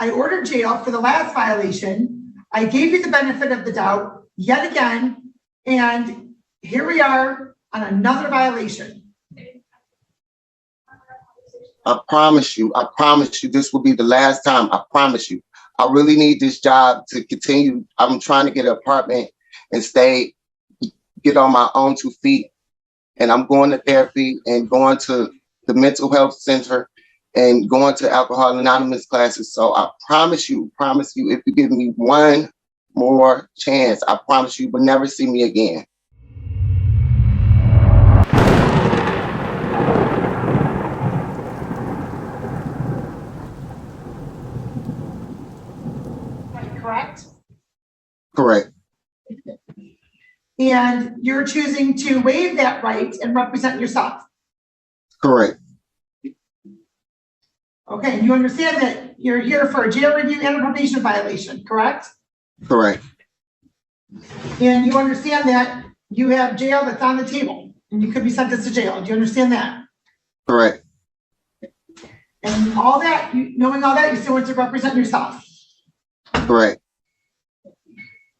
I ordered jail for the last violation. I gave you the benefit of the doubt yet again, and here we are on another violation. I promise you, this will be the last time. I promise you. I really need this job to continue. I'm trying to get an apartment and get on my own 2 feet. And I'm going to therapy and going to the mental health center and going to Alcohol Anonymous classes. So I promise you, if you give me one more chance, I promise you will never see me again. Correct? Correct. And you're choosing to waive that right and represent yourself. Correct. Okay, and you understand that you're here for a jail review and a probation violation, correct? Correct. And you understand that you have jail that's on the table and you could be sentenced to jail. Do you understand that? Correct. And all that, knowing all that, you still want to represent yourself. Correct.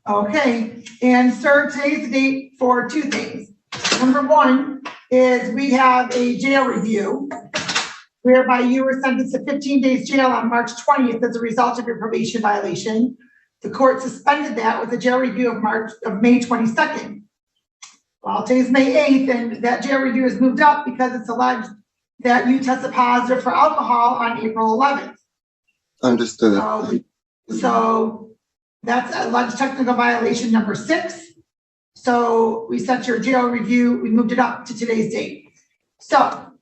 Okay, and sir, today's the date for 2 things. Number 1 is we have a jail review whereby you were sentenced to 15 days jail on March 20th as a result of your probation violation. The court suspended that with a jail review of May 22nd. Well, today's May 8th, and that jail review is moved up because it's alleged that you tested positive for alcohol on April 11th. Understood. So that's alleged technical violation number 6. So we set your jail review, we moved it up to today's date. So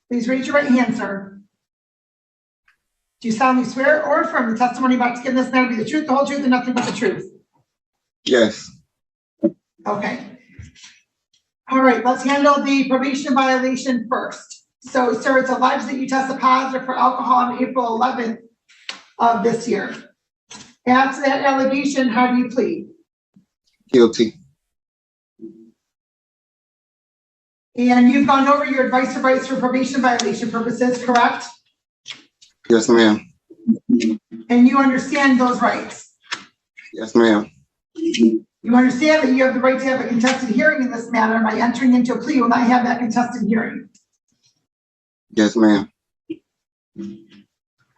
please raise your right hand, sir. Do you solemnly swear or affirm the testimony about to give in this matter be the truth, the whole truth, and nothing but the truth? Yes. Okay. All right, let's handle the probation violation first. So, sir, it's alleged that you tested positive for alcohol on April 11th of this year. After that allegation, how do you plead? Guilty. And you've gone over your advice of rights for probation violation purposes, correct? Yes, ma'am. And you understand those rights? Yes, ma'am. You understand that you have the right to have a contested hearing in this matter. By entering into a plea, you will not have that contested hearing. Yes, ma'am.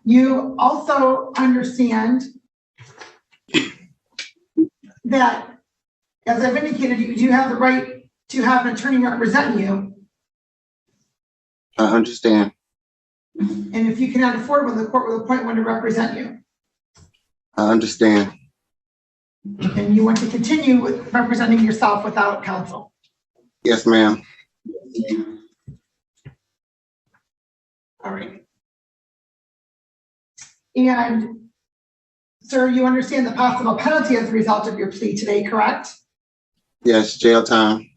You also understand that, as I've indicated, you do have the right to have an attorney represent you. I understand. And if you cannot afford one, the court will appoint one to represent you. I understand. And you want to continue with representing yourself without counsel. Yes, ma'am. All right. And sir, you understand the possible penalty as a result of your plea today, correct? Yes, jail time.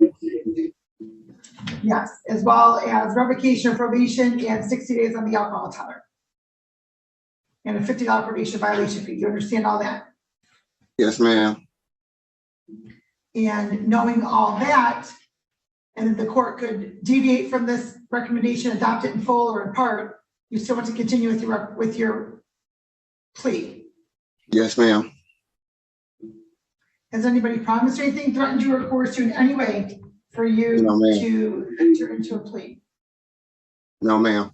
Yes, as well as revocation of probation and 60 days on the alcohol teller. And a $50 probation violation fee. You understand all that? Yes, ma'am. And knowing all that, and the court could deviate from this recommendation, adopt it in full or in part, you still want to continue with your plea. Yes, ma'am. Has anybody promised anything, threatened you, or coerced you in any way for you to enter into a plea? No, ma'am.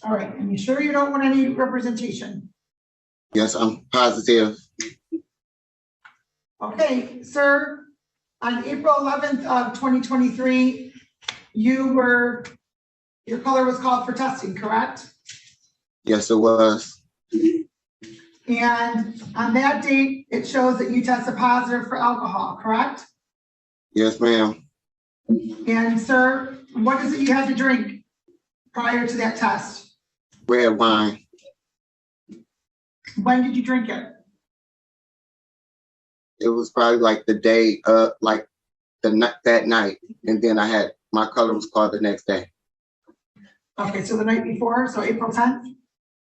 All right, and you sure you don't want any representation? Yes, I'm positive. Okay, sir, on April 11th of 2023, your color was called for testing, correct? Yes, it was. And on that date, it shows that you tested positive for alcohol, correct? Yes, ma'am. And sir, what is it you had to drink prior to that test? Red wine. When did you drink it? It was probably like the day, that night, and then my color was called the next day. Okay, so the night before, so April 10th?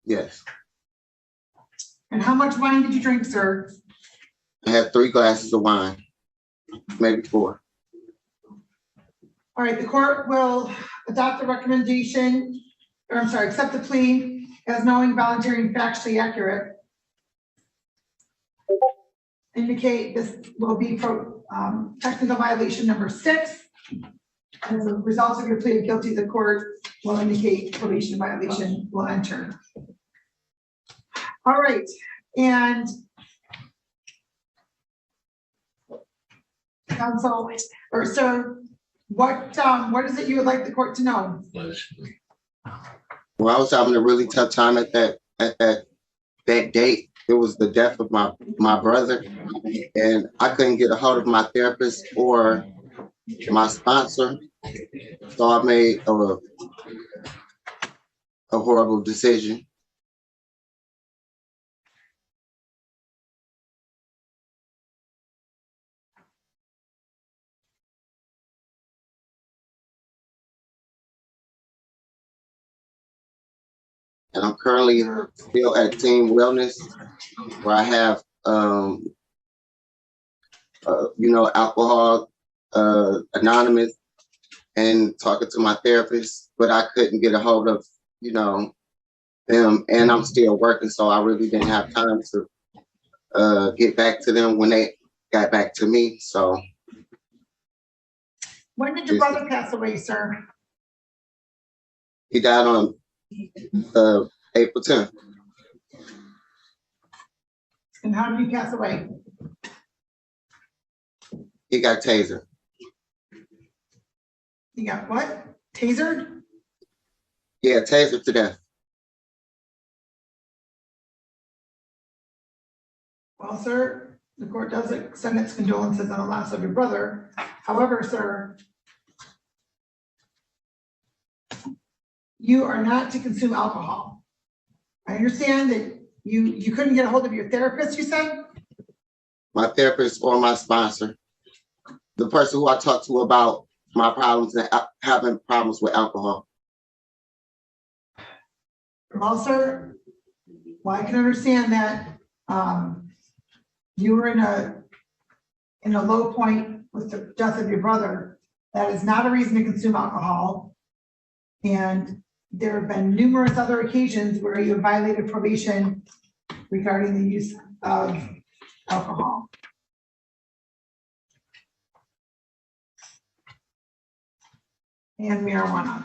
Yes. And how much wine did you drink, sir? I had 3 glasses of wine, maybe 4. All right, the court will adopt the recommendation, or I'm sorry, accept the plea as knowing, voluntary, and factually accurate. Indicate this will be technical violation number 6. As a result of your plea of guilty, the court will indicate probation violation will enter. All right, and counsel, or sir, what is it you would like the court to know? Well, I was having a really tough time at that date. It was the death of my brother, and I couldn't get a hold of my therapist or my sponsor. So I made a horrible decision. And I'm currently still at Team Wellness, where I have, Alcohol Anonymous, and talking to my therapist, but I couldn't get a hold of, them, and I'm still working, so I really didn't have time to get back to them when they got back to me. So When did your brother pass away, sir? he died on April 10th. And how did he pass away? He got tasered. He got what? Tasered? Yeah, tasered to death. Well, sir, the court does extend its condolences on the loss of your brother. However, sir, you are not to consume alcohol. I understand that you couldn't get a hold of your therapist, you said? My therapist or my sponsor, the person who I talked to about my problems and having problems with alcohol. Well, sir, well, I can understand that you were in a low point with the death of your brother. That is not a reason to consume alcohol. And there have been numerous other occasions where you have violated probation regarding the use of alcohol. And marijuana.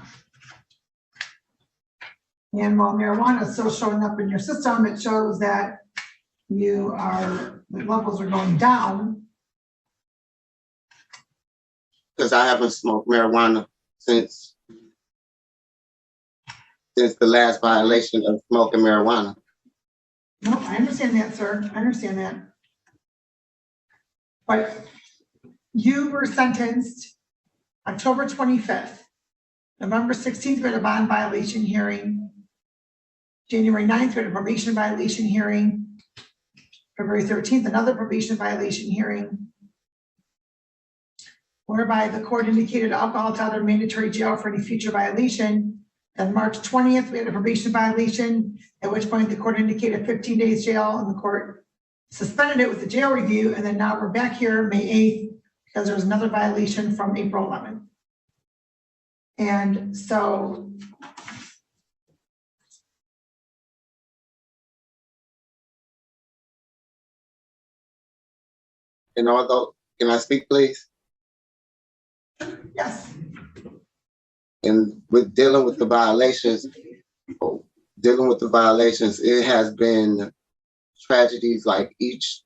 And while marijuana is still showing up in your system, it shows that the levels are going down. Because I haven't smoked marijuana since the last violation of smoking marijuana. No, I understand that, sir. I understand that. But you were sentenced October 25th. November 16th, we had a bond violation hearing. January 9th, we had a probation violation hearing. February 13th, another probation violation hearing, whereby the court indicated alcohol to other mandatory jail for any future violation. Then March 20th, we had a probation violation, at which point the court indicated 15 days jail, and the court suspended it with the jail review. And then now we're back here May 8th because there was another violation from April 11th. And so And although, can I speak, please? yes, And with dealing with the violations, it has been tragedies like each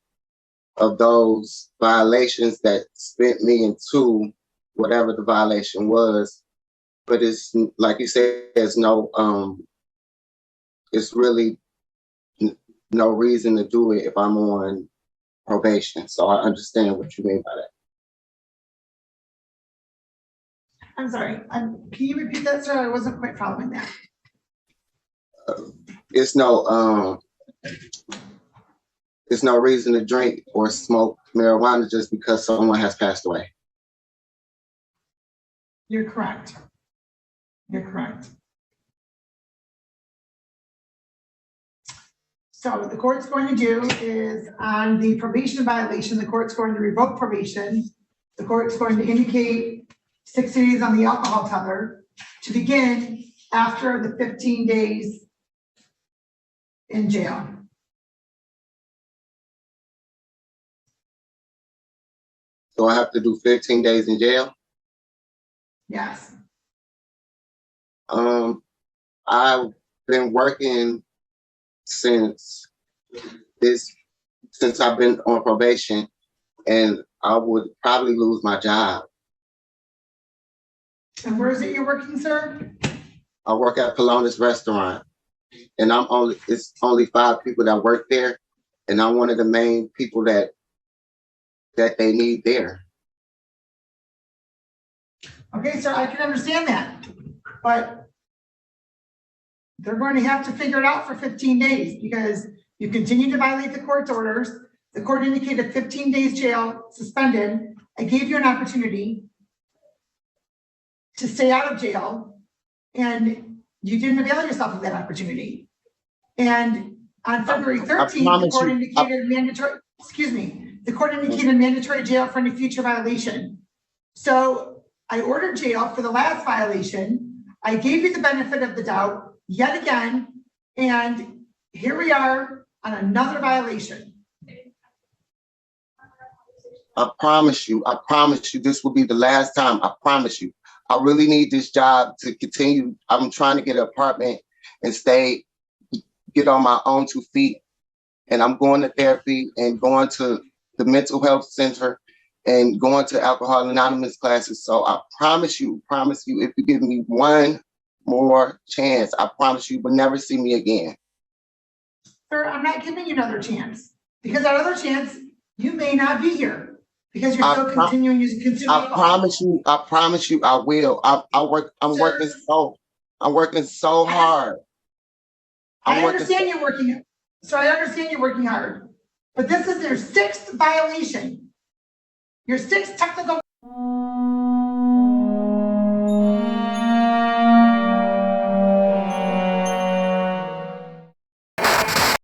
of those violations that spent me into whatever the violation was. But it's like you said, there's it's really no reason to do it if I'm on probation. So I understand what you mean by that. I'm sorry. Can you repeat that, sir? I wasn't quite following that. It's no reason to drink or smoke marijuana just because someone has passed away. You're correct. You're correct. So what the court's going to do is on the probation violation, the court's going to revoke probation. The court's going to indicate 60 days on the alcohol tether to begin after the 15 days in jail. So I have to do 15 days in jail? Yes. I've been working since I've been on probation, and I would probably lose my job. And where is it you're working, sir? I work at Polonus Restaurant, and it's only 5 people that work there, and I'm one of the main people that they need there. Okay, sir, I can understand that, but they're going to have to figure it out for 15 days because you continue to violate the court's orders. The court indicated 15 days jail, suspended. I gave you an opportunity to stay out of jail, and you didn't avail yourself of that opportunity. And on February 13th, the court indicated mandatory jail for any future violation. So I ordered jail for the last violation. I gave you the benefit of the doubt yet again, and here we are on another violation. I promise you, this will be the last time. I promise you. I really need this job to continue. I'm trying to get an apartment and get on my own 2 feet. And I'm going to therapy and going to the mental health center and going to Alcohol Anonymous classes. So I promise you, if you give me one more chance, I promise you will never see me again. Sir, I'm not giving you another chance because that other chance, you may not be here because you're still continuing to consume alcohol. I promise you, I will. I'm working so hard. I understand you're working hard, but this is your 6th violation. Your 6th technical